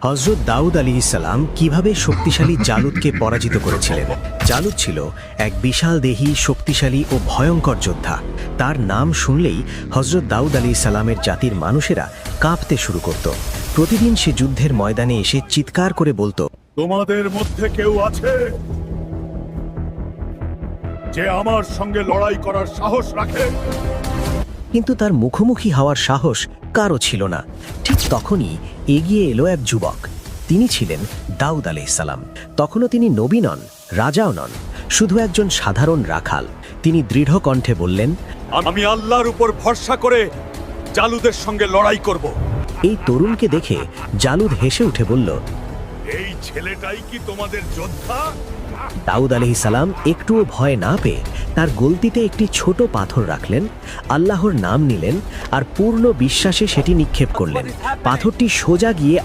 হযরত দাউদ আলাইহিসসালাম কিভাবে শক্তিশালী জালুতকে পরাজিত করেছিলেন। জালুত ছিল এক বিশাল দেহী, শক্তিশালী ও ভয়ঙ্কর যোদ্ধা। তার নাম শুনলেই হযরত দাউদ আলাইহিসসালামের জাতির মানুষেরা কাঁপতে শুরু করত। প্রতিদিন সে যুদ্ধের ময়দানে এসে চিৎকার করে বলতো, তোমাদের মধ্যে কেউ আছে যে আমার সঙ্গে লড়াই করার সাহস রাখে? কিন্তু তার মুখোমুখি হওয়ার সাহস কারও ছিল না। ঠিক তখনই এগিয়ে এলো এক যুবক। তিনি ছিলেন দাউদ আলাইহিসসালাম। তখনও তিনি নবী নন, রাজাও নন, শুধু একজন সাধারণ রাখাল। তিনি দৃঢ় কণ্ঠে বললেন, আমি আল্লাহর উপর ভরসা করে জালুদের সঙ্গে লড়াই করব। এই তরুণকে দেখে জালুদ হেসে উঠে বলল, এই ছেলেটাই কি তোমাদের যোদ্ধা? দাউদ আলাইহিসসালাম একটুও ভয় না পেয়ে তার গলতিতে একটি ছোট পাথর রাখলেন, আল্লাহর নাম নিলেন আর পূর্ণ বিশ্বাসে সেটি নিক্ষেপ করলেন। পাথরটি সোজা গিয়ে